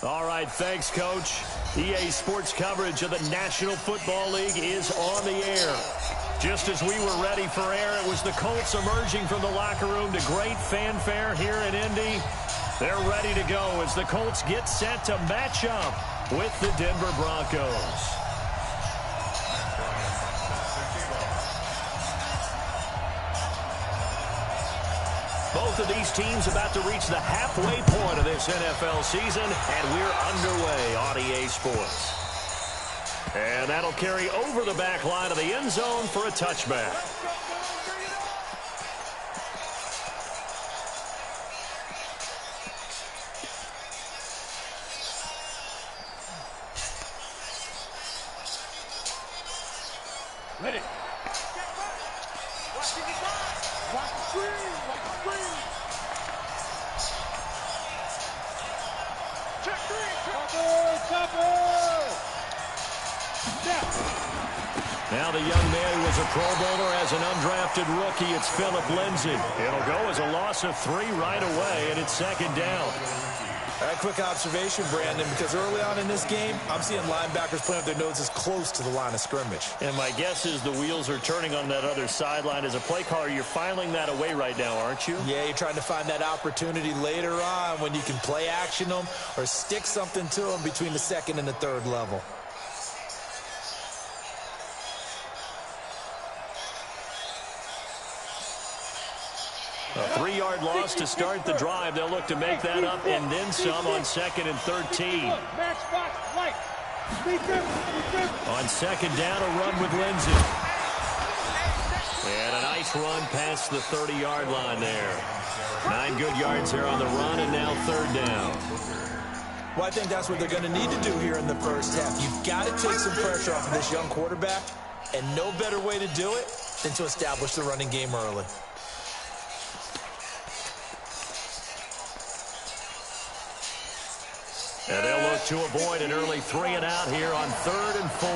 All right, thanks, Coach. EA Sports coverage of the National Football League is on the air. Just as we were ready for air, it was the Colts emerging from the locker room to great fanfare here in Indy. They're ready to go as the Colts get set to match up with the Denver Broncos. Both of these teams about to reach the halfway point of this NFL season, and we're underway on EA Sports. And that'll carry over the back line of the end zone for a touchback. Ready. Now the young man who was a Pro Bowler as an undrafted rookie. It's Phillip Lindsay. It'll go as a loss of 3 right away, and it's second down. All right, quick observation, Brandon, because early on in this game, I'm seeing linebackers putting up their noses close to the line of scrimmage. And my guess is the wheels are turning on that other sideline. As a play caller, you're filing that away right now, aren't you? Yeah, you're trying to find that opportunity later on when you can play action them or stick something to them between the second and the third level. A 3-yard loss to start the drive. They'll look to make that up and then some on 2nd and 13. On 2nd down, a run with Lindsay. And a nice run past the 30-yard line there. 9 good yards there on the run, and now 3rd down. Well, I think that's what they're going to need to do here in the first half. You've got to take some pressure off of this young quarterback, and no better way to do it than to establish the running game early. And they'll look to avoid an early 3 and out here on 3rd and 4.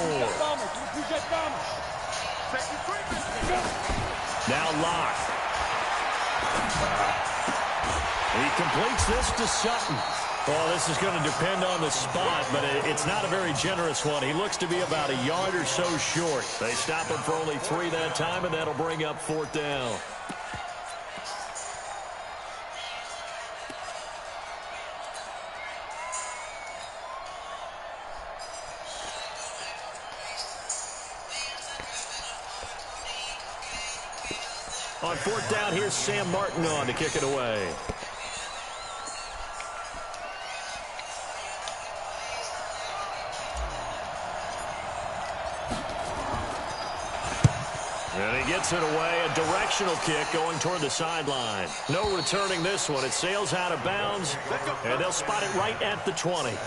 Now Locke. He completes this to Sutton. Well, this is going to depend on the spot, but it's not a very generous one. He looks to be about a yard or so short. They stop him for only 3 that time, and that'll bring up 4th down. On 4th down, here's Sam Martin on to kick it away. And he gets it away, a directional kick going toward the sideline. No returning this one. It sails out of bounds, and they'll spot it right at the 20.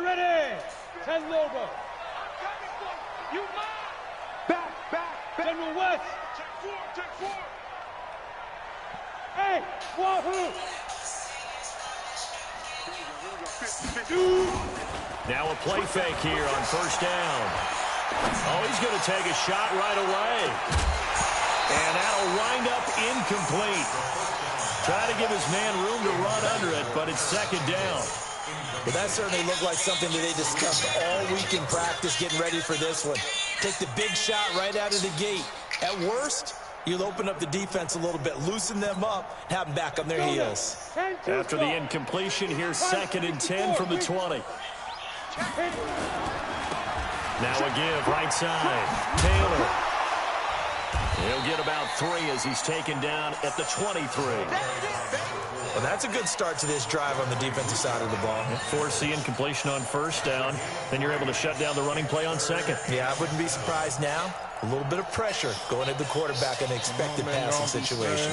Ready. 10 Lobo. You back. General West. Check 4. Hey, Wahoo. Now a play fake here on 1st down. Oh, he's going to take a shot right away. And that'll wind up incomplete. Try to give his man room to run under it, but it's 2nd down. Well, that certainly looked like something that they discussed all week in practice getting ready for this one. Take the big shot right out of the gate. At worst, you'll open up the defense a little bit, loosen them up, and have them back on their heels. After the incompletion, here's 2nd and 10 from the 20. Now a give, right side. Taylor. He'll get about 3 as he's taken down at the 23. Well, that's a good start to this drive on the defensive side of the ball. Force the incompletion on 1st down. Then you're able to shut down the running play on 2nd. Yeah, I wouldn't be surprised now. A little bit of pressure going at the quarterback in an expected passing situation.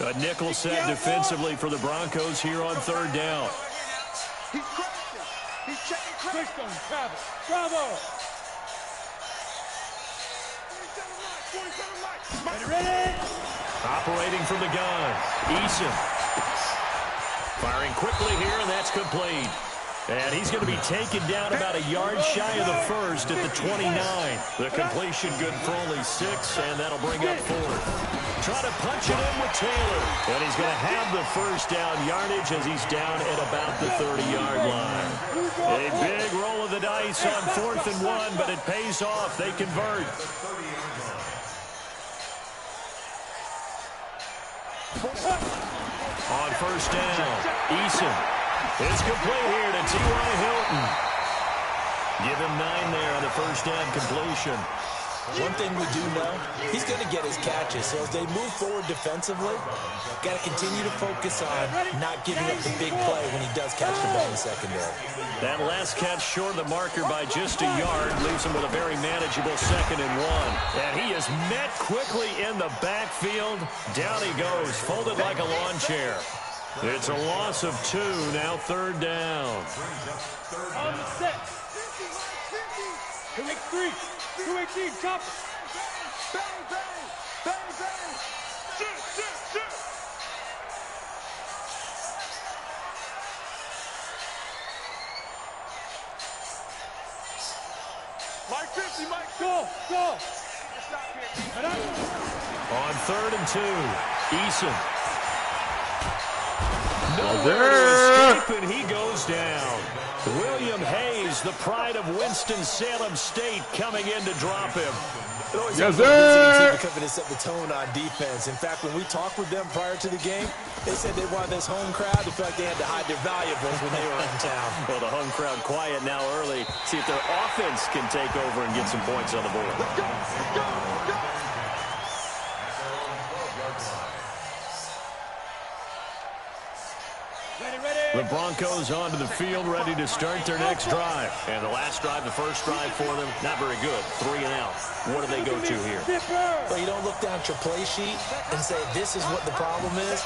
A nickel set defensively for the Broncos here on 3rd down. He's crashing. He's checking crash. Quick on Travis. Bravo. 47 lights. Ready? Operating from the gun. Eason. Firing quickly here, and that's complete. And he's going to be taken down about a yard shy of the first at the 29. The completion good for only 6, and that'll bring up 4th. Trying to punch it in with Taylor. And he's going to have the first down yardage as he's down at about the 30-yard line. A big roll of the dice on 4th and 1, but it pays off. They convert. On first down, Eason. It's complete here to T.Y. Hilton. Give him 9 there on the first down completion. One thing we do know, he's going to get his catches. So as they move forward defensively, got to continue to focus on not giving up the big play when he does catch the ball in the secondary. That last catch short of the marker by just a yard leaves him with a very manageable 2nd and 1. And he is met quickly in the backfield. Down he goes, folded like a lawn chair. It's a loss of 2, now 3rd down. On the set. 2-3. 2-18, chop. Bang, bang, bang, bang. Shoot. Mike 50, Mike. Go. On 3rd and 2, Eason. Nowhere to escape, and he goes down. William Hayes, the pride of Winston-Salem State, coming in to drop him. Yes, sir. To come in and set the tone on defense. In fact, when we talked with them prior to the game, they said they wanted this home crowd to feel like they had to hide their valuables when they were in town. Well, the home crowd quiet now early. See if their offense can take over and get some points on the board. Let's go. The Broncos onto the field, ready to start their next drive. And the last drive, the first drive for them, not very good. 3 and out. What do they go to here? Well, you don't look down at your play sheet and say, this is what the problem is.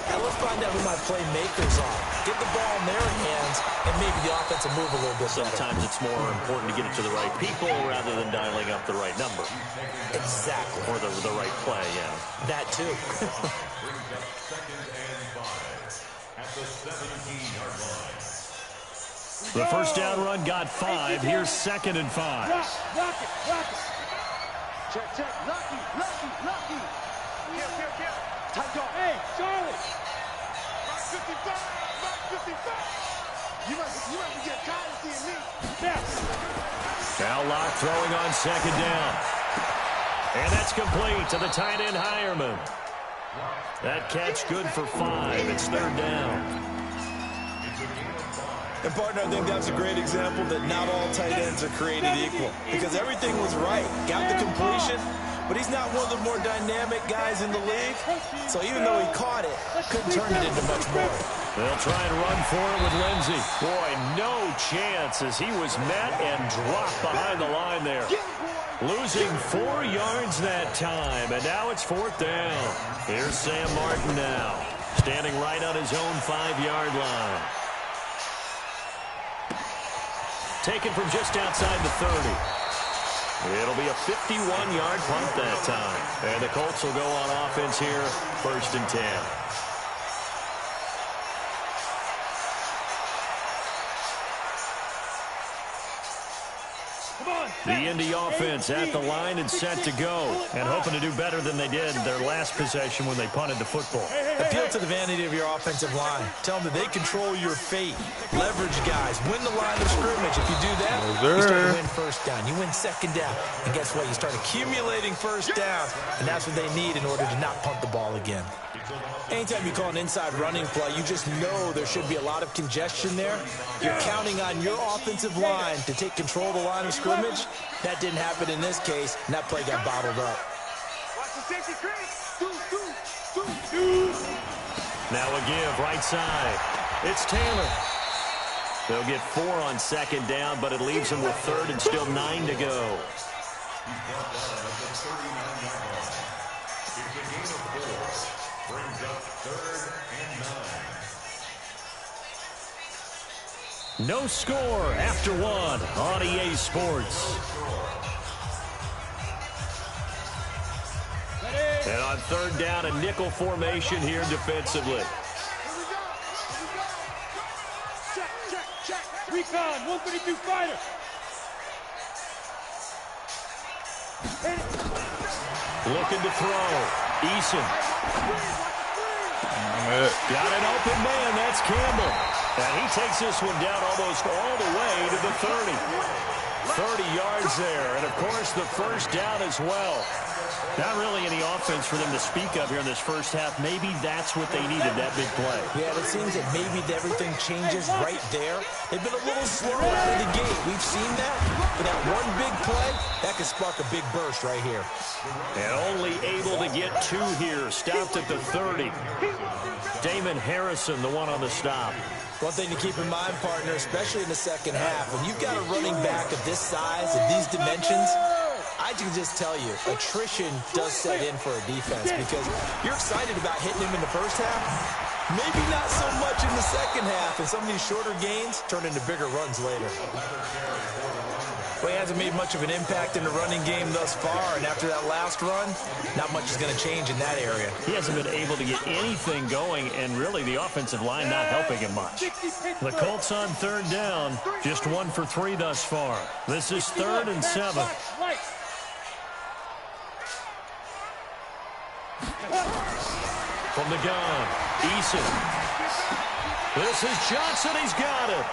Now let's find out who my playmakers are. Get the ball in their hands, and maybe the offense will move a little bit better. Sometimes it's more important to get it to the right people rather than dialing up the right number. Exactly. Or the right play, yeah. That too. The first down run got 5. Here's 2nd and 5. Rock it. Check. Lucky. Kill. Tight dog. Hey, Charlie. Mark 55. You might be getting tired of seeing me. Yes. Now Locke throwing on 2nd down. And that's complete to the tight end Hireman. That catch good for 5. It's 3rd down. And, partner, I think that's a great example that not all tight ends are created equal. Because everything was right. Got the completion, but he's not one of the more dynamic guys in the league. So even though he caught it, couldn't turn it into much more. They'll try and run for it with Lindsey. Boy, no chance as he was met and dropped behind the line there. Losing 4 yards that time, and now it's 4th down. Here's Sam Martin now, standing right on his own 5-yard line. Taken from just outside the 30. It'll be a 51-yard punt that time. And the Colts will go on offense here, 1st and 10. The Indy offense at the line and set to go, and hoping to do better than they did their last possession when they punted the football. Appeal to the vanity of your offensive line. Tell them that they control your fate. Leverage guys. Win the line of scrimmage. If you do that, you start to win 1st down. You win 2nd down. And guess what? You start accumulating 1st down, and that's what they need in order to not punt the ball again. Anytime you call an inside running play, you just know there should be a lot of congestion there. You're counting on your offensive line to take control of the line of scrimmage. That didn't happen in this case, and that play got bottled up. Now a give, right side. It's Taylor. They'll get 4 on 2nd down, but it leaves them with 3rd and still 9 to go. No score after one on EA Sports. And on third down, a nickel formation here defensively. Check. Recon, 132 fighter. Looking to throw. Eason. Got an open man. That's Campbell. And he takes this one down almost all the way to the 30. 30 yards there. And, of course, the first down as well. Not really any offense for them to speak of here in this first half. Maybe that's what they needed, that big play. Yeah, it seems that maybe everything changes right there. They've been a little slow out of the gate. We've seen that. But that one big play, that could spark a big burst right here. And only able to get two here. Stopped at the 30. Damon Harrison, the one on the stop. One thing to keep in mind, partner, especially in the second half, when you've got a running back of this size, of these dimensions, I can just tell you, attrition does set in for a defense because you're excited about hitting him in the first half. Maybe not so much in the second half, and some of these shorter gains turn into bigger runs later. Well, he hasn't made much of an impact in the running game thus far, and after that last run, not much is going to change in that area. He hasn't been able to get anything going, and really the offensive line not helping him much. The Colts on third down, just 1 for 3 thus far. This is 3rd and 7. From the gun, Eason. This is Johnson. He's got it.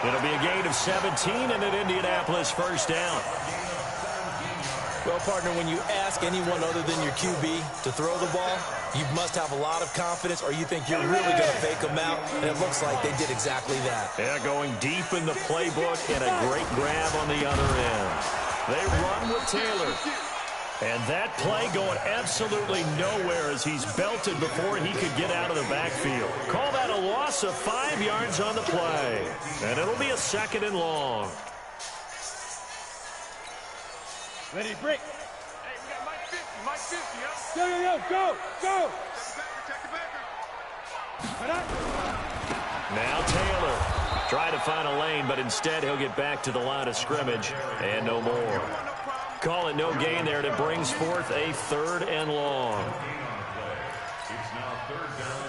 It'll be a gain of 17 and an Indianapolis first down. Well, partner, when you ask anyone other than your QB to throw the ball, you must have a lot of confidence or you think you're really going to fake them out, and it looks like they did exactly that. Yeah, going deep in the playbook and a great grab on the other end. They run with Taylor. And that play going absolutely nowhere as he's belted before he could get out of the backfield. Call that a loss of 5 yards on the play. And it'll be a 2nd and long. Ready, break. Hey, we got Mike 50, yeah? Go. Now Taylor. Try to find a lane, but instead he'll get back to the line of scrimmage. And no more. Call it no gain there. It brings forth a 3rd and long.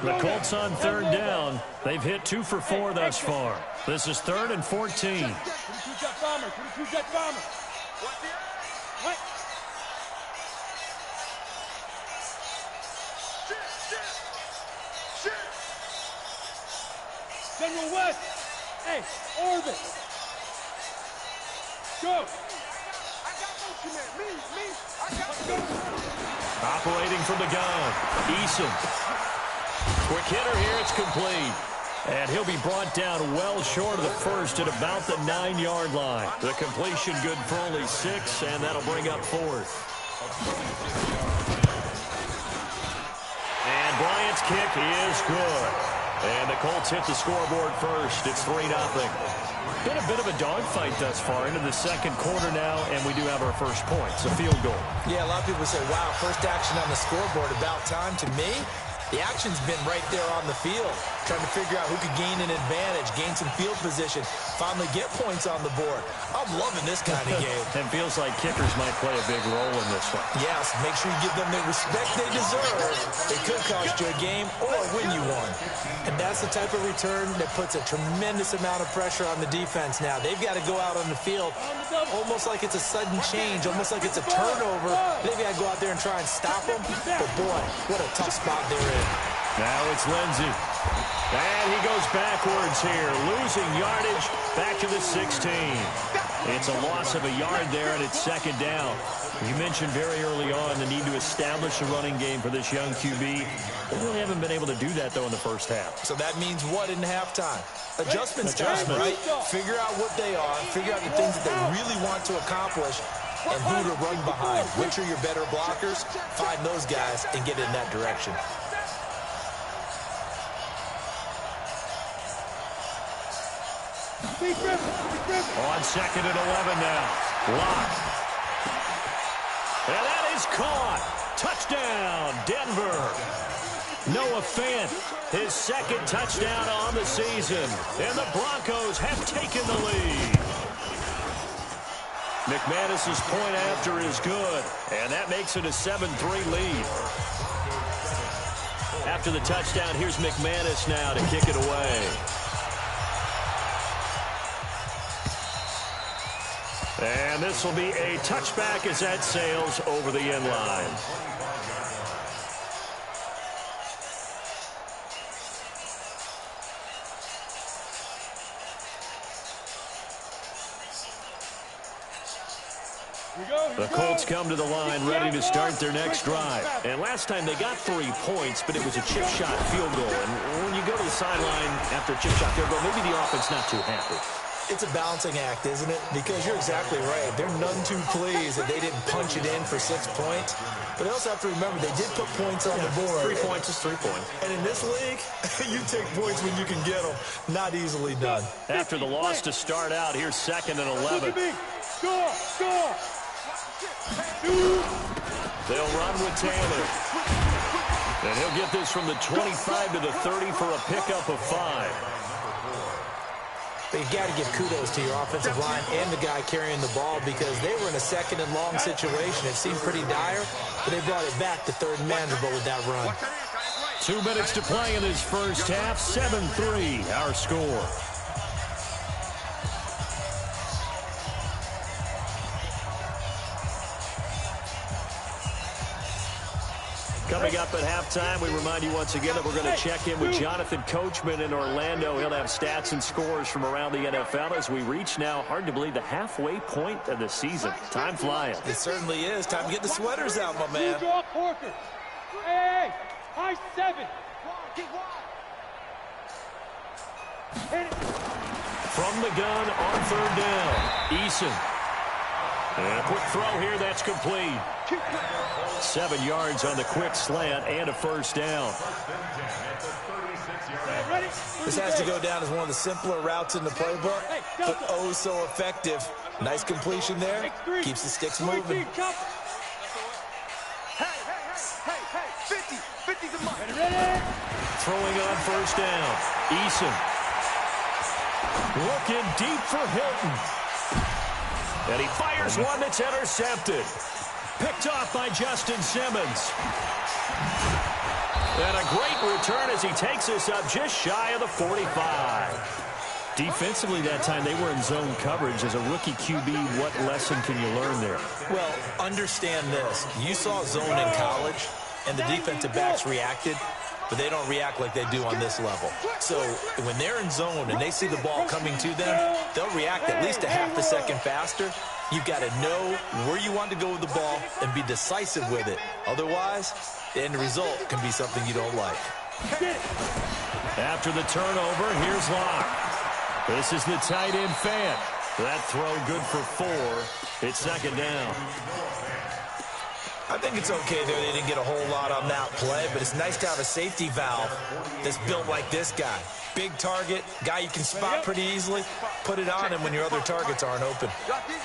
The Colts on third down. They've hit 2 for 4 thus far. This is 3rd and 14. What? General West. Hey, orbit. Go. Operating from the gun, Eason. Quick hitter here, it's complete. And he'll be brought down well short of the first at about the 9-yard line. The completion good for only 6, and that'll bring up 4th. And Bryant's kick is good. And the Colts hit the scoreboard first. It's 3-0. Been a bit of a dogfight thus far into the second quarter now, and we do have our first points, a field goal. Yeah, a lot of people say, wow, first action on the scoreboard, about time. To me, the action's been right there on the field, trying to figure out who could gain an advantage, gain some field position, finally get points on the board. I'm loving this kind of game. And feels like kickers might play a big role in this one. Yes, make sure you give them the respect they deserve. It could cost you a game or win you one. And that's the type of return that puts a tremendous amount of pressure on the defense now. They've got to go out on the field almost like it's a sudden change, almost like it's a turnover. They've got to go out there and try and stop them. But, boy, what a tough spot they're in. Now it's Lindsey. And he goes backwards here, losing yardage back to the 16. It's a loss of a yard there, and it's 2nd down. You mentioned very early on the need to establish a running game for this young QB. They really haven't been able to do that, though, in the first half. So that means what in halftime? Adjustments time, right? Figure out what they are, figure out the things that they really want to accomplish, and who to run behind. Which are your better blockers? Find those guys and get in that direction. On 2nd and 11 now. Lock. And that is caught. Touchdown, Denver. Noah Fant, his second touchdown on the season. And the Broncos have taken the lead. McManus's point after is good, and that makes it a 7-3 lead. After the touchdown, here's McManus now to kick it away. And this will be a touchback as that sails over the end line. The Colts come to the line ready to start their next drive. And last time they got 3 points, but it was a chip shot field goal. And when you go to the sideline after a chip shot field goal, maybe the offense not too happy. It's a balancing act, isn't it? Because you're exactly right. They're none too pleased that they didn't punch it in for 6 points. But they also have to remember they did put points on the board. 3 points is 3 points. And in this league, you take points when you can get them. Not easily done. After the loss to start out, here's 2nd and 11. Score! They'll run with Taylor. And he'll get this from the 25 to the 30 for a pickup of 5. But you got to give kudos to your offensive line and the guy carrying the ball because they were in a 2nd and long situation. It seemed pretty dire, but they brought it back to 3rd and manageable with that run. 2 minutes to play in this first half. 7-3 our score. Coming up at halftime, we remind you once again that we're going to check in with Jonathan Coachman in Orlando. He'll have stats and scores from around the NFL as we reach now, hard to believe, the halfway point of the season. Time flying. It certainly is. Time to get the sweaters out, my man. Hey, high 7. From the gun on 3rd down, Eason. And a quick throw here, that's complete. 7 yards on the quick slant and a first down. This has to go down as one of the simpler routes in the playbook, but oh so effective. Nice completion there. Keeps the sticks moving. Hey, 50's a month. Throwing on first down, Eason. Looking deep for Hilton. And he fires one that's intercepted. Picked off by Justin Simmons. And a great return as he takes us up just shy of the 45. Defensively that time, they were in zone coverage. As a rookie QB, what lesson can you learn there? Well, understand this. You saw zone in college, and the defensive backs reacted, but they don't react like they do on this level. So when they're in zone and they see the ball coming to them, they'll react at least a half a second faster. You've got to know where you want to go with the ball and be decisive with it. Otherwise, the end result can be something you don't like. After the turnover, here's Locke. This is the tight end Fant. That throw good for 4. It's 2nd down. I think it's okay there. They didn't get a whole lot on that play, but it's nice to have a safety valve that's built like this guy. Big target, guy you can spot pretty easily. Put it on him when your other targets aren't open.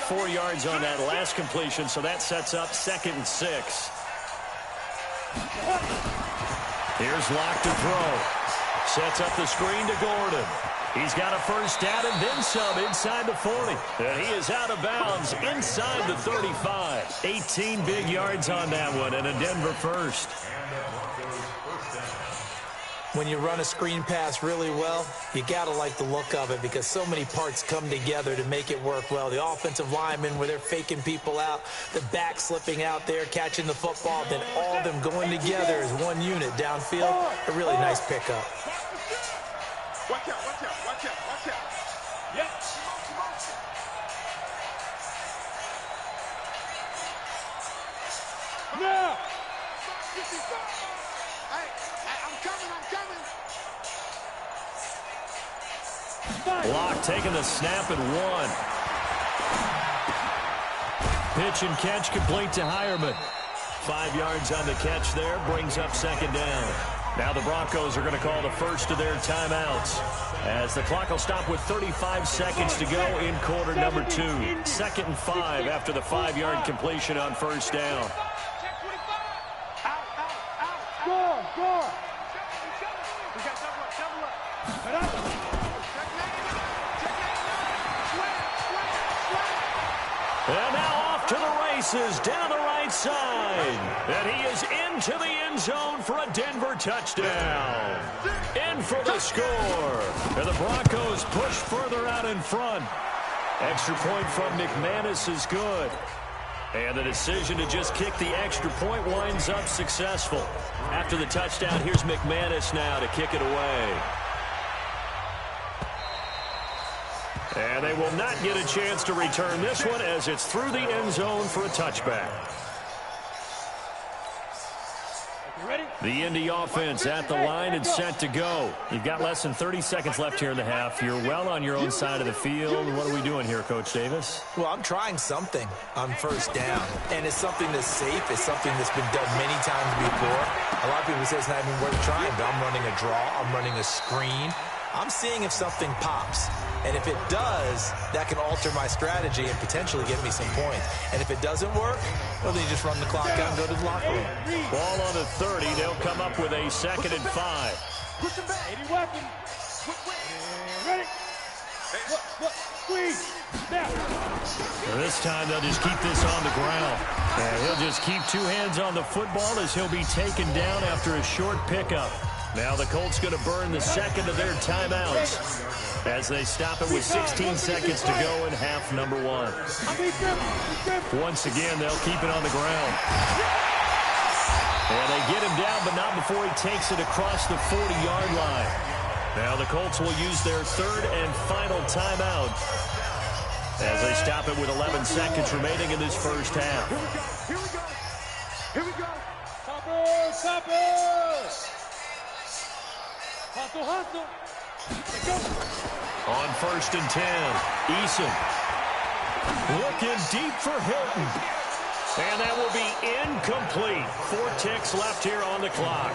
4 yards on that last completion, so that sets up 2nd and 6. Here's Locke to throw. Sets up the screen to Gordon. He's got a first down and then some inside the 40. And he is out of bounds inside the 35. 18 big yards on that one and a Denver first. When you run a screen pass really well, you got to like the look of it because so many parts come together to make it work well. The offensive linemen where they're faking people out, the back slipping out there, catching the football, then all of them going together as one unit downfield. A really nice pickup. Watch out, watch out, watch out, watch out. Yes. Now. I'm coming. Locke taking the snap and 1. Pitch and catch complete to Hireman. 5 yards on the catch there, brings up 2nd down. Now the Broncos are going to call the first of their timeouts as the clock will stop with 35 seconds to go in quarter number 2. 2nd and 5 after the 5-yard completion on first down. Score, score. races down the right side. And he is into the end zone for a Denver touchdown. In for the score. And the Broncos push further out in front. Extra point from McManus is good. And the decision to just kick the extra point winds up successful. After the touchdown, here's McManus now to kick it away. And they will not get a chance to return this one as it's through the end zone for a touchback. The Indy offense at the line and set to go. You've got less than 30 seconds left here in the half. You're well on your own side of the field. What are we doing here, Coach Davis? Well, I'm trying something on first down, and it's something that's safe. It's something that's been done many times before. A lot of people say it's not even worth trying, but I'm running a draw. I'm running a screen. I'm seeing if something pops. And if it does, that can alter my strategy and potentially get me some points. And if it doesn't work, well, then you just run the clock out and go to the locker room. Ball on the 30. They'll come up with a 2nd and 5. This time they'll just keep this on the ground. And he'll just keep 2 hands on the football as he'll be taken down after a short pickup. Now the Colts going to burn the 2nd of their timeouts as they stop it with 16 seconds to go in half number 1. Once again, they'll keep it on the ground. And they get him down, but not before he takes it across the 40-yard line. Now the Colts will use their 3rd and final timeout as they stop it with 11 seconds remaining in this first half. Here we go. Here we go. Toppers, toppers. Hustle, hustle. Let's go. On 1st and 10, Eason looking deep for Hilton. And that will be incomplete. 4 ticks left here on the clock.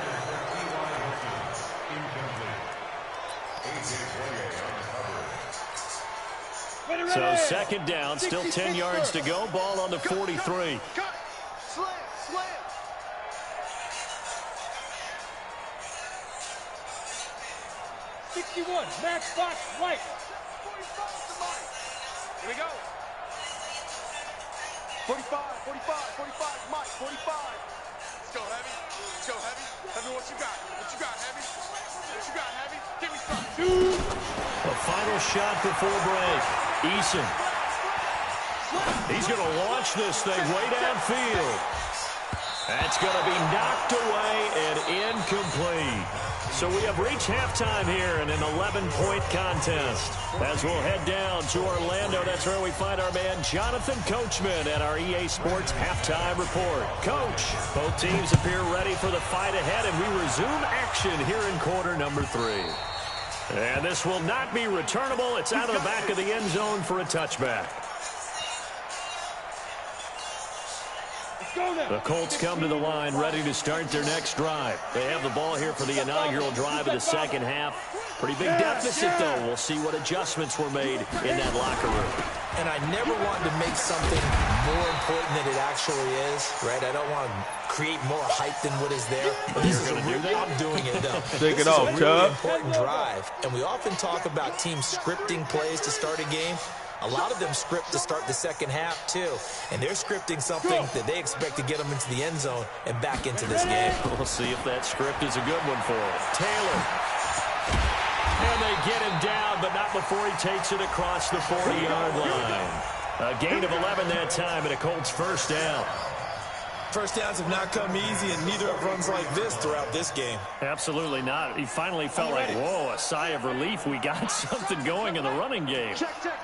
So 2nd down, still 10 yards to go. Ball on the 43. Cut. Slam, slam. 61, Max Fox, White. 45 to Mike. Here we go. 45, 45, Mike, 45. Let's go, Heavy. Let's go, Heavy. Heavy, what you got? What you got, Heavy? What you got, Heavy? Give me something. The final shot before break. Eason. He's going to launch this thing way downfield. That's going to be knocked away and incomplete. So we have reached halftime here in an 11-point contest. As we'll head down to Orlando, that's where we find our man Jonathan Coachman at our EA Sports Halftime Report. Coach, both teams appear ready for the fight ahead, and we resume action here in quarter number 3. And this will not be returnable. It's out of the back of the end zone for a touchback. The Colts come to the line ready to start their next drive. They have the ball here for the inaugural drive of the second half. Pretty big deficit, though. We'll see what adjustments were made in that locker room. And I never wanted to make something more important than it actually is, right? I don't want to create more hype than what is there. But this is a real, I'm doing it, though. Take it off, Chubb. This is a really important drive. And we often talk about teams scripting plays to start a game. A lot of them script to start the second half, too. And they're scripting something that they expect to get them into the end zone and back into this game. We'll see if that script is a good one for him. Taylor. And they get him down, but not before he takes it across the 40-yard line. A gain of 11 that time, and a Colts first down. First downs have not come easy, and neither have runs like this throughout this game. Absolutely not. He finally felt like, whoa, a sigh of relief. We got something going in the running game. Check, check.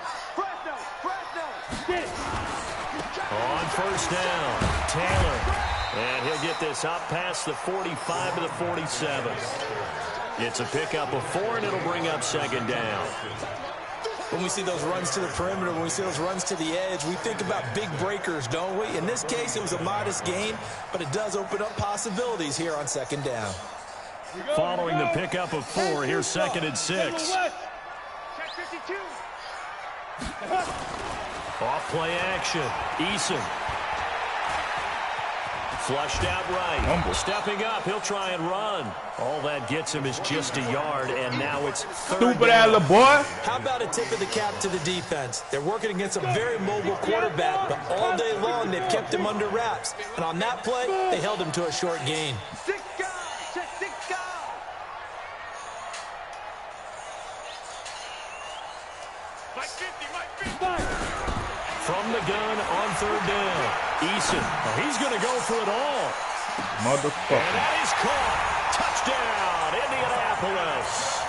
Get it. On first down, Taylor. And he'll get this up past the 45 to the 47. It's a pickup of 4, and it'll bring up 2nd down. When we see those runs to the perimeter, when we see those runs to the edge, we think about big breakers, don't we? In this case, it was a modest gain, but it does open up possibilities here on 2nd down. Following the pickup of 4, here's 2nd and 6. Check 52. Off play action. Eason Flushed out right. Stepping up, he'll try and run. All that gets him is just a yard, and now it's third down. Stupid ass little boy. How about a tip of the cap to the defense? They're working against a very mobile quarterback, but all day long they've kept him under wraps. And on that play, they held him to a short gain. From the gun on third down. Eason, he's going to go for it all. Motherfucker. And that is caught. Touchdown, Indianapolis.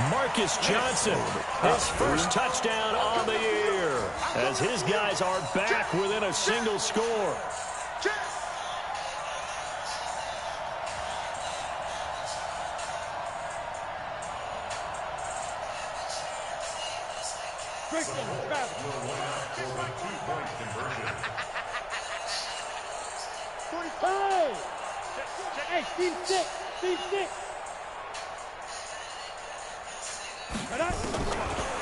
Marcus Johnson, his first touchdown on the year, as his guys are back within a single score. Hey, team six.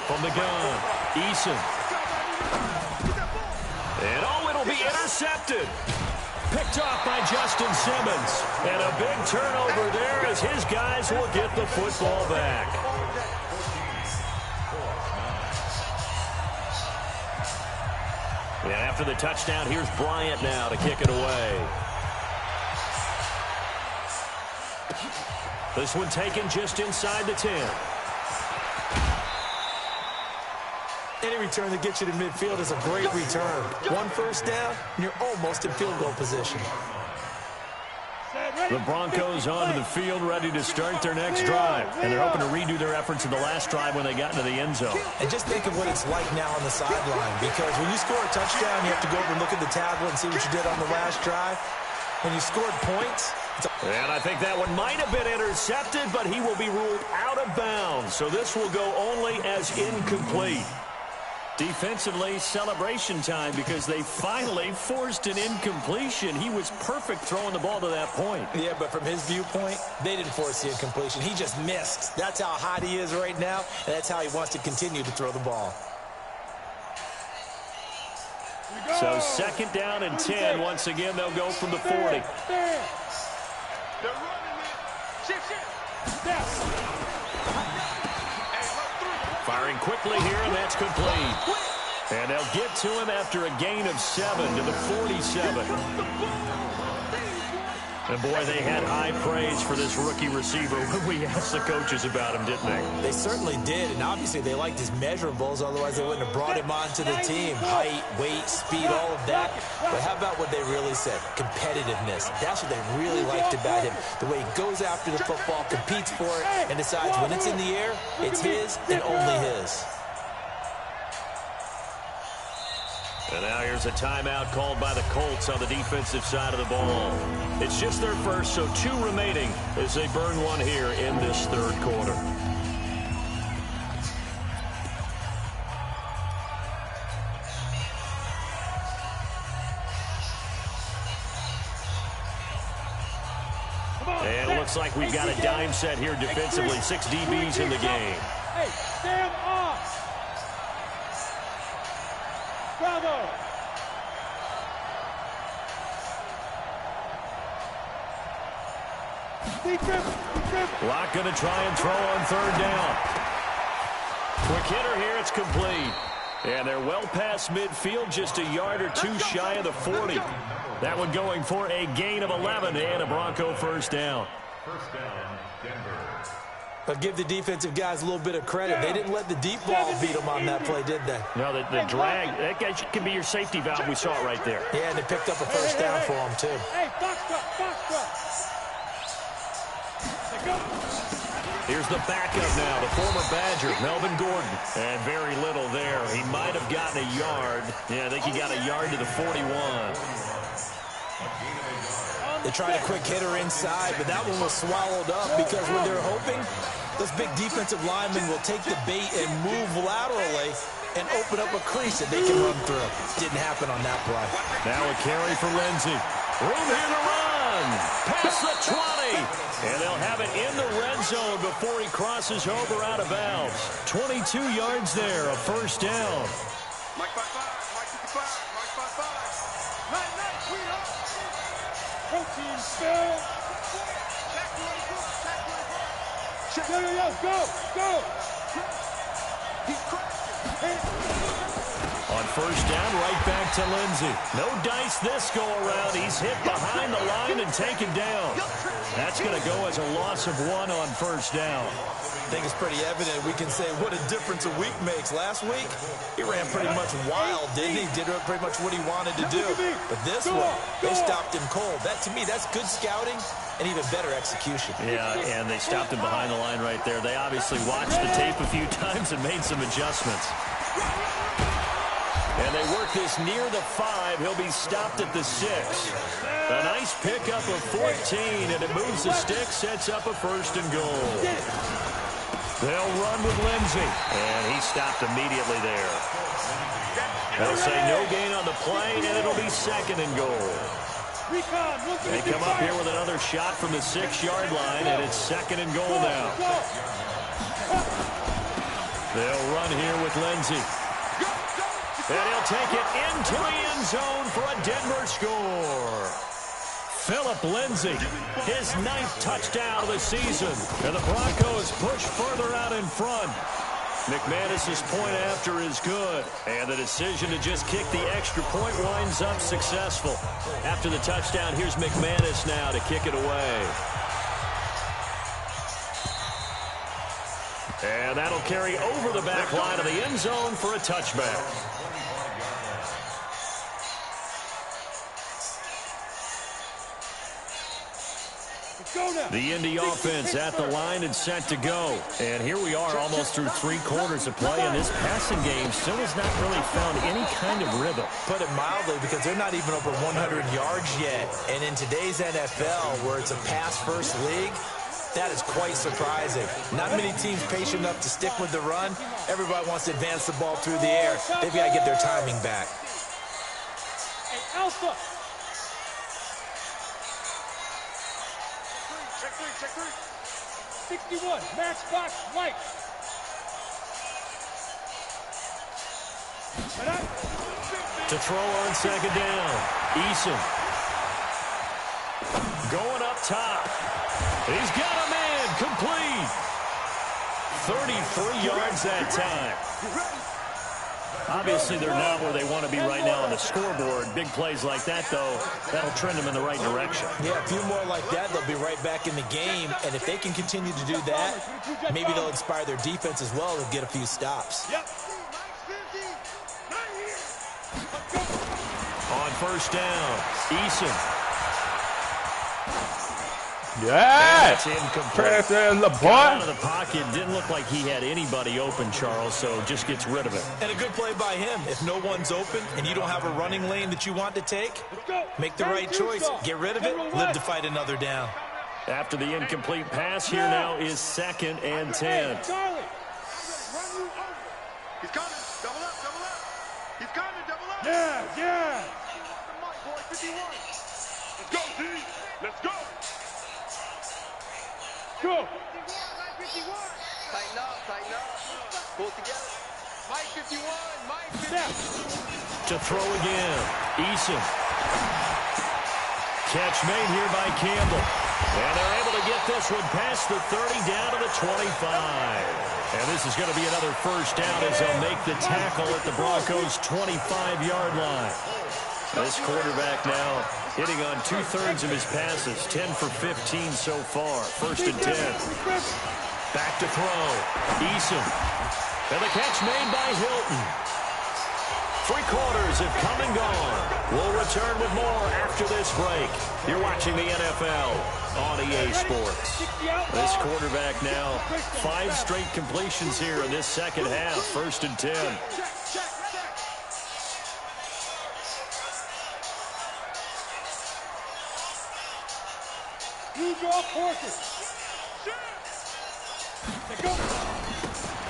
From the gun, Eason. And it'll be intercepted. Picked off by Justin Simmons. And a big turnover there as his guys will get the football back. And after the touchdown, here's Bryant now to kick it away. This one taken just inside the 10. Any return that gets you to midfield is a great return. One first down, and you're almost in field goal position. The Broncos onto the field, ready to start their next drive. And they're hoping to redo their efforts in the last drive when they got into the end zone. And just think of what it's like now on the sideline, because when you score a touchdown, you have to go over and look at the tablet and see what you did on the last drive. When you scored points, and I think that one might have been intercepted, but he will be ruled out of bounds. So this will go only as incomplete. Defensively, celebration time because they finally forced an incompletion. He was perfect throwing the ball to that point. Yeah, but from his viewpoint, they didn't force the incompletion. He just missed. That's how hot he is right now, and that's how he wants to continue to throw the ball. So second down and 10. Once again, they'll go from the 40. Firing quickly here, and that's complete. And they'll get to him after a gain of 7 to the 47. And, boy, they had high praise for this rookie receiver when we asked the coaches about him, didn't they? They certainly did, and obviously they liked his measurables. Otherwise, they wouldn't have brought him onto the team. Height, weight, speed, all of that. But how about what they really said? Competitiveness. That's what they really liked about him. The way he goes after the football, competes for it, and decides when it's in the air, it's his and only his. And now here's a timeout called by the Colts on the defensive side of the ball. It's just their first, so 2 remaining as they burn one here in this third quarter. And it looks like we've got a dime set here defensively. 6 DBs in the game. Hey, stand off. Bravo. Locke going to try and throw on third down. Quick hitter here, it's complete. And they're well past midfield, just a yard or 2 shy of the 40. That one going for a gain of 11 and a Bronco first down. First down, Denver. But give the defensive guys a little bit of credit. They didn't let the deep ball beat them on that play, did they? No, the drag, that guy can be your safety valve. We saw it right there. Yeah, and they picked up a first down for him, too. Hey, box truck. Here's the backup now, the former Badger, Melvin Gordon. And very little there. He might have gotten a yard. Yeah, I think he got a yard to the 41. They tried a quick hitter inside, but that one was swallowed up because when they're hoping, those big defensive linemen will take the bait and move laterally and open up a crease that they can run through. Didn't happen on that play. Now a carry for Lindsey. Room here to run. Past the 20. And they'll have it in the red zone before he crosses over out of bounds. 22 yards there, a first down. Mike 55, Mike 55, Mike 55. 9-9, Protein fill. Go. On first down, right back to Lindsey. No dice this go-around. He's hit behind the line and taken down. That's going to go as a loss of 1 on first down. I think it's pretty evident. We can say what a difference a week makes. Last week, he ran pretty much wild, didn't he? Did pretty much what he wanted to do. But this one, they stopped him cold. That, to me, that's good scouting and even better execution. Yeah, and they stopped him behind the line right there. They obviously watched the tape a few times and made some adjustments. And they work this near the 5. He'll be stopped at the 6. A nice pickup of 14, and it moves the stick, sets up a first and goal. They'll run with Lindsey, and he stopped immediately there. They'll say no gain on the play, and it'll be second and goal. They come up here with another shot from the 6-yard line, and it's second and goal now. They'll run here with Lindsey. And he'll take it into the end zone for a Denver score. Phillip Lindsey, his 9th touchdown of the season. And the Broncos push further out in front. McManus's point after is good. And the decision to just kick the extra point winds up successful. After the touchdown, here's McManus now to kick it away. And that'll carry over the back line of the end zone for a touchback. The Indy offense at the line and set to go. And here we are almost through 3 quarters of play, and this passing game still has not really found any kind of rhythm. Put it mildly, because they're not even over 100 yards yet. And in today's NFL, where it's a pass-first league, that is quite surprising. Not many teams patient enough to stick with the run. Everybody wants to advance the ball through the air. They've got to get their timing back. Hey, Alpha. Check 3. 61, matchbox, white. To throw on second down. Eason. Going up top. He's got a man. Complete. 33 yards that time. Obviously, they're not where they want to be right now on the scoreboard. Big plays like that, though, that'll trend them in the right direction. Yeah, a few more like that, they'll be right back in the game. And if they can continue to do that, maybe they'll inspire their defense as well and get a few stops. Yep. On first down, Eason. Yeah! That's incomplete. Press that little boy. Got out of the pocket. Didn't look like he had anybody open, Charles, so just gets rid of it. And a good play by him. If no one's open and you don't have a running lane that you want to take, make the right choice. Get rid of it. Live to fight another down. After the incomplete pass, here now is second and 10. He's coming. Double up. He's coming. Double up. Yeah. Boy, 51. Let's go, D. Let's go. Go. Tighten up. Pull it together. Mike 51. To throw again. Eason. Catch made here by Campbell. And they're able to get this one past the 30 down to the 25. And this is going to be another first down as they'll make the tackle at the Broncos' 25-yard line. This quarterback now hitting on 2/3 of his passes, 10 for 15 so far. First and 10. Back to throw. Eason. And the catch made by Hilton. 3 quarters have come and gone. We'll return with more after this break. You're watching the NFL on EA Sports. This quarterback now 5 straight completions here in this second half. First and 10. Use your horses.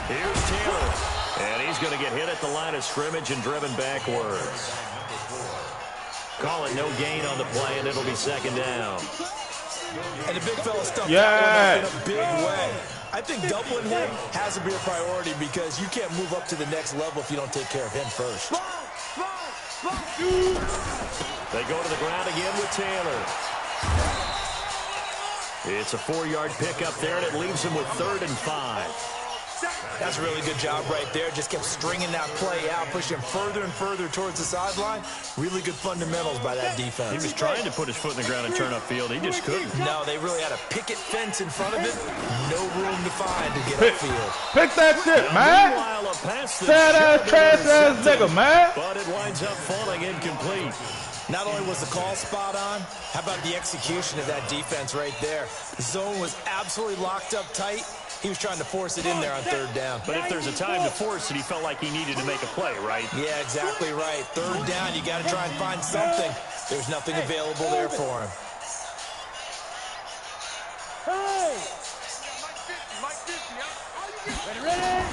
Here's Taylor. And he's going to get hit at the line of scrimmage and driven backwards. Call it no gain on the play, and it'll be second down. And the big fella stuffed that one up in a big way. I think doubling him has to be a priority because you can't move up to the next level if you don't take care of him first. They go to the ground again with Taylor. It's a 4-yard pickup there, and it leaves him with 3rd and 5. That's a really good job right there. Just kept stringing that play out, pushing further and further towards the sideline. Really good fundamentals by that defense. He was trying to put his foot in the ground and turn upfield. He just couldn't. No, they really had a picket fence in front of it. No room to find to get upfield. Pick that shit, man. Sad ass, trash ass nigga, man. But it winds up falling incomplete. Not only was the call spot on, how about the execution of that defense right there? The zone was absolutely locked up tight. He was trying to force it in there on 3rd down. But if there's a time to force it, he felt like he needed to make a play, right? Yeah, exactly right. 3rd down, you got to try and find something. There's nothing available there for him. Hey! Ready?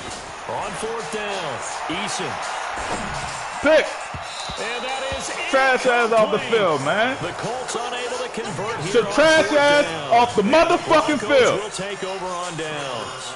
On 4th down, Eason. Pick. And that is Trash ass off the field, man. The Colts unable to convert here. So trash ass off the motherfucking field. Will take over on downs.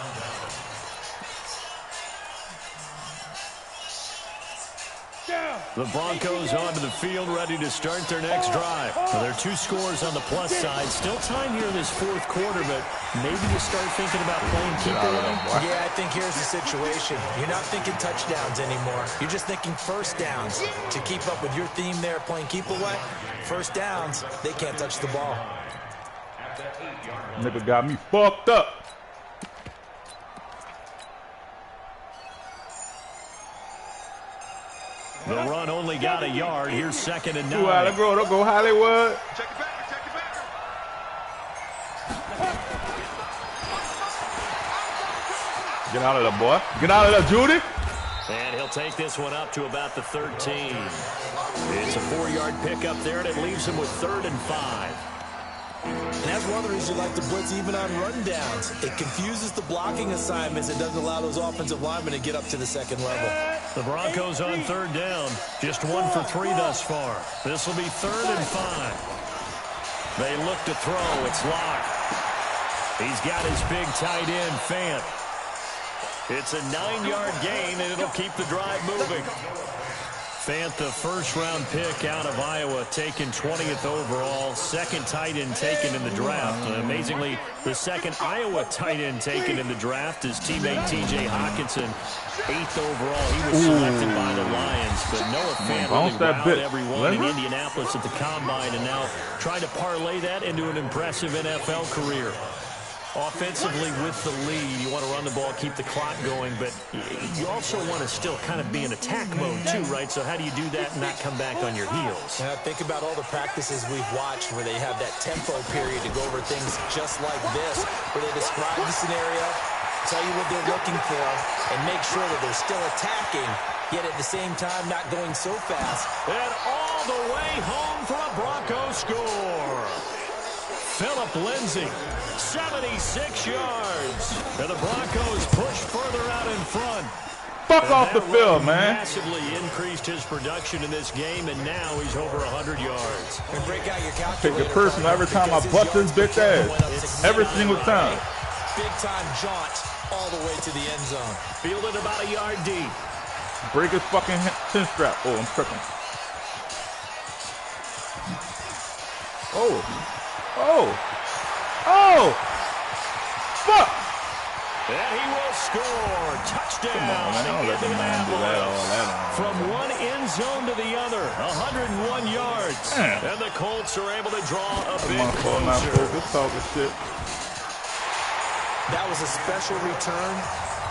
The Broncos onto the field, ready to start their next drive. Well, there are 2 scores on the plus side. Still time here in this 4th quarter, but maybe you start thinking about playing keeper line. Yeah, I think here's the situation. You're not thinking touchdowns anymore. You're just thinking 1st downs. To keep up with your theme there, playing keep away, 1st downs, they can't touch the ball. Nigga got me fucked up. The run only got a yard. Here's 2nd and 9. Let's go Hollywood. Check it back, check it back. Get out of there, boy. Get out of there, Judy. And he'll take this one up to about the 13. It's a 4-yard pickup there, and it leaves him with 3rd and 5. And that's one of the reasons you like to blitz even on rundowns. It confuses the blocking assignments. It doesn't allow those offensive linemen to get up to the 2nd level. The Broncos on 3rd down. Just 1 for 3 thus far. This will be 3rd and 5. They look to throw. It's Locke. He's got his big tight end, Fant. It's a 9-yard gain, and it'll keep the drive moving. Fant, the 1st-round pick out of Iowa, taken 20th overall, 2nd tight end taken in the draft. Amazingly, the 2nd Iowa tight end taken in the draft is teammate T.J. Hawkinson, 8th overall. He was selected by the Lions, but Noah Fant really wowed everyone in Indianapolis at the Combine, and now trying to parlay that into an impressive NFL career. Offensively with the lead, you want to run the ball, keep the clock going, but you also want to still kind of be in attack mode too, right? So how do you do that and not come back on your heels? Yeah, think about all the practices we've watched where they have that tempo period to go over things just like this, where they describe the scenario, tell you what they're looking for, and make sure that they're still attacking, yet at the same time not going so fast. And all the way home for a Broncos score. Phillip Lindsay, 76 yards. And the Broncos push further out in front. Fuck off the field, man. Massively increased his production in this game, and now he's over 100 yards. And break out your calculator. Take it personal every time I bust this bitch ass. Every single time. Big time jaunt all the way to the end zone. Fielded about a yard deep. Break his fucking chin strap. Oh, I'm tripping. Oh. Oh! Oh! Fuck! And he will score. Touchdown. Come on, man. Don't let the man do that all that. From one end zone to the other, 101 yards. Man. And the Colts are able to draw a big closer. That was a special return,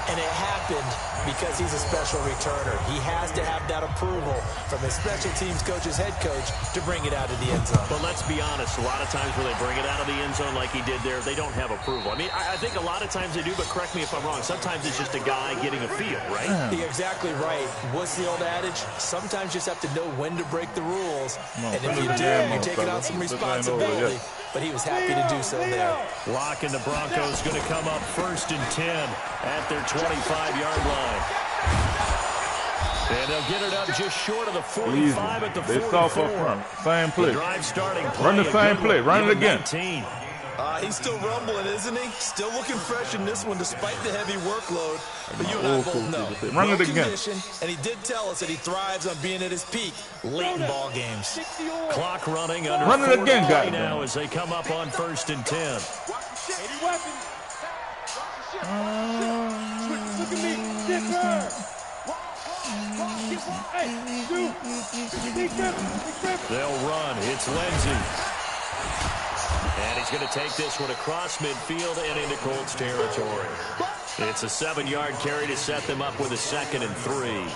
and it happened because he's a special returner. He has to have that approval from his special teams coach's head coach to bring it out of the end zone. But let's be honest, a lot of times when they bring it out of the end zone like he did there, they don't have approval. I mean, I think a lot of times they do, but correct me if I'm wrong. Sometimes it's just a guy getting a feel, right? You're exactly right. What's the old adage? Sometimes you just have to know when to break the rules. And if you do, you're taking on some responsibility. But he was happy to do so there. Locke and the Broncos going to come up 1st and 10 at their 25-yard line. And they'll get it up just short of the 45 at the 44. They stop up front. Same play. The drive starting play. Run the same play. Run it again. He's still rumbling, isn't he? Still looking fresh in this one despite the heavy workload. But you and I both know. Run it again. And he did tell us that he thrives on being at his peak late in ball games. Clock running under Run it again, guys. Now as they come up on 1st and 10. Look at me. Dipper. They'll run. It's Lindsey. And he's going to take this one across midfield and into Colts territory. It's a 7-yard carry to set them up with a 2nd and 3.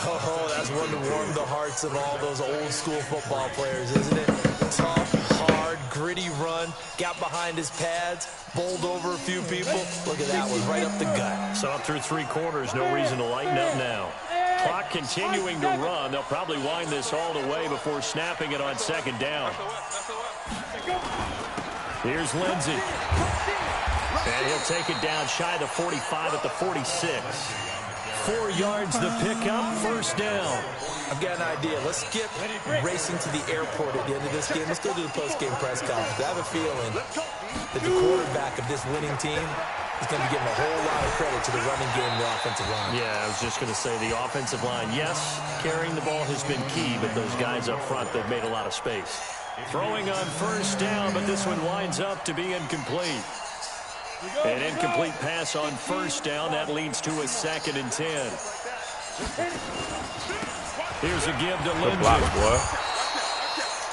Oh, that's one to warm the hearts of all those old school football players, isn't it? Tough, hard, gritty run, got behind his pads, bowled over a few people. Look at that one, right up the gut. So up through 3 quarters, no reason to lighten up now. Clock continuing to run. They'll probably wind this all the way before snapping it on 2nd down. Here's Lindsey. And he'll take it down shy of the 45 at the 46. 4 yards the pickup, 1st down. I've got an idea. Let's skip racing to the airport at the end of this game. Let's go to the post-game press conference. I have a feeling that the quarterback of this winning team is going to be giving a whole lot of credit to the running game and the offensive line. Yeah, I was just going to say the offensive line. Yes, carrying the ball has been key, but those guys up front, they've made a lot of space. Throwing on 1st down, but this one winds up to be incomplete. An incomplete pass on 1st down. That leads to a 2nd and 10. Here's a give to Lindsey.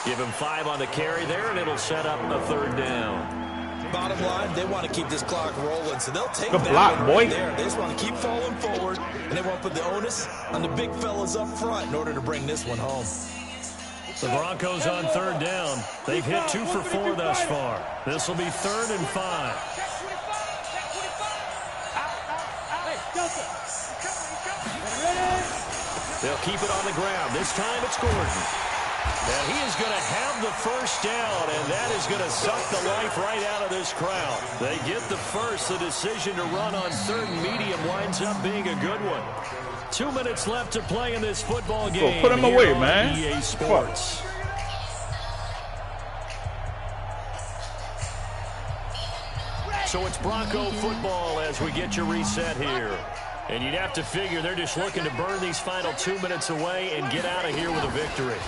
Give him 5 on the carry there, and it'll set up a 3rd down. Bottom line, they want to keep this clock rolling, so they'll take Good that block, one boy. right there. They just want to keep falling forward, and they want to put the onus on the big fellas up front in order to bring this one home. The Broncos on 3rd down. They've hit 2 for 4 thus far. This will be 3rd and 5. They'll keep it on the ground. This time it's Gordon. And he is going to have the 1st down, and that is going to suck the life right out of this crowd. They get the first. The decision to run on 3rd and medium winds up being a good one. 2 minutes left to play in this football game. Put him away, man. EA Sports. So it's Bronco football as we get you reset here. And you'd have to figure they're just looking to burn these final 2 minutes away and get out of here with a victory.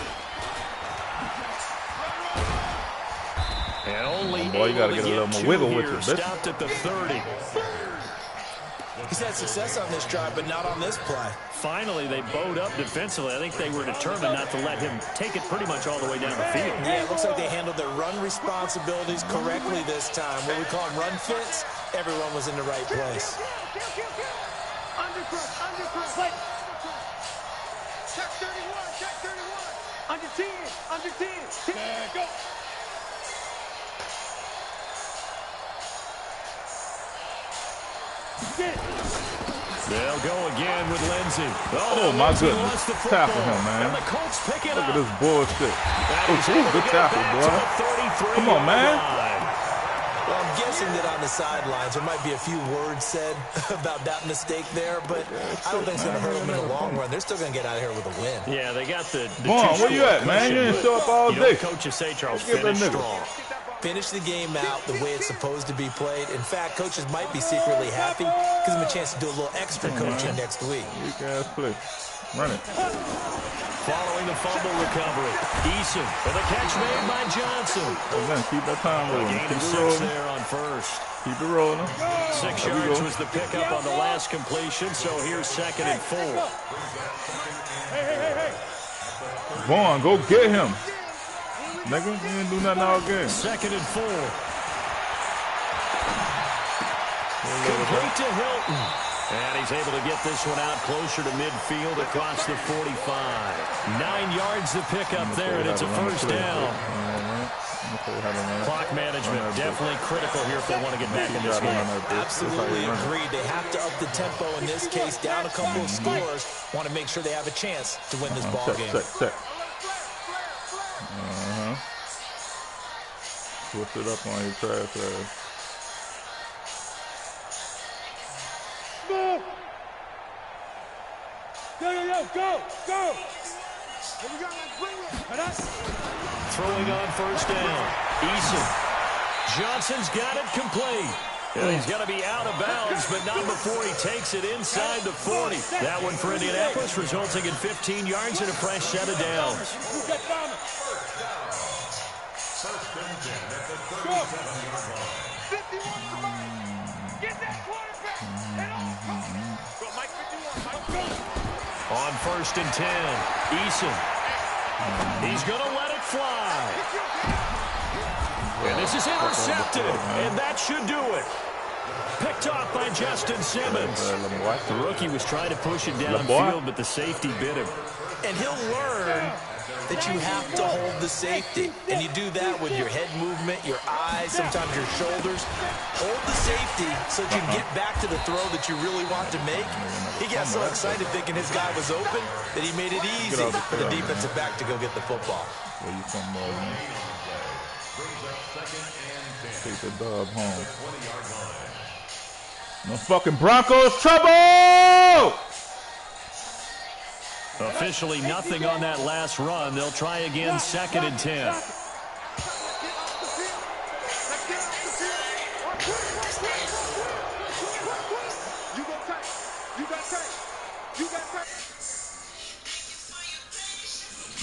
And only boy, you gotta get a little more wiggle with it, bitch. Stopped at the 30. He's had success on this drive, but not on this play. Finally, they bowed up defensively. I think they were determined not to let him take it pretty much all the way down the field. Yeah, it looks like they handled their run responsibilities correctly this time. What we call them run fits, everyone was in the right place. Check 31, check 31. Under 10, under 10. Go. They'll go again with Lindsey. Oh my goodness. Tackle him, man. And the Colts pick it Look up. at this bullshit. Oh, good tackle, boy. Come on, man. Well, I'm guessing that on the sidelines there might be a few words said about that mistake there, but I don't think it's going to hurt them in the long run. They're still going to get out of here with a win. Yeah, they got the Vaughn, where you at, man? You didn't show up all day. Coaches say, Charles, Give that finish nigga. strong. Finish the game out the way it's supposed to be played. In fact, coaches might be secretly happy. Gives them a chance to do a little extra coaching next week. Weak ass play. Run it. Following the fumble recovery, Eason with a catch made by Johnson. Again, keep that time rolling. Gain Keep of it 6 rolling. there on 1st. Keep it rolling. 6 There we yards go. was the pickup on the last completion, so here's 2nd and 4. Vaughn, go get him. Nigga, you didn't do nothing all game. 2nd and 4. Complete to Hilton. And he's able to get this one out closer to midfield across the 45. 9 yards to pick up there, and it's a 1st down. Clock management definitely critical here if they want to get back in this game. Absolutely agreed. They have to up the tempo in this case, down a couple of scores. Want to make sure they have a chance to win this ball game. Check. Twist it up on your trash ass. Go! Throwing on 1st down. Eason. Johnson's got it complete. And he's going to be out of bounds, but not before he takes it inside the 40. That one for Indianapolis, resulting in 15 yards and a fresh set of downs. On 1st and 10, Eason. He's going to let it fly. And this is intercepted, and that should do it. Picked off by Justin Simmons. The rookie was trying to push it downfield, but the safety bit him. And he'll learn that you have to hold the safety. And you do that with your head movement, your eyes, sometimes your shoulders. Hold the safety so that you can get back to the throw that you really want to make. He got so excited thinking his guy was open that he made it easy for the defensive back to go get the football. Where you from, man? Take the dub home. No fucking Broncos trouble! Officially nothing on that last run. They'll try again, 2nd and 10. You got time.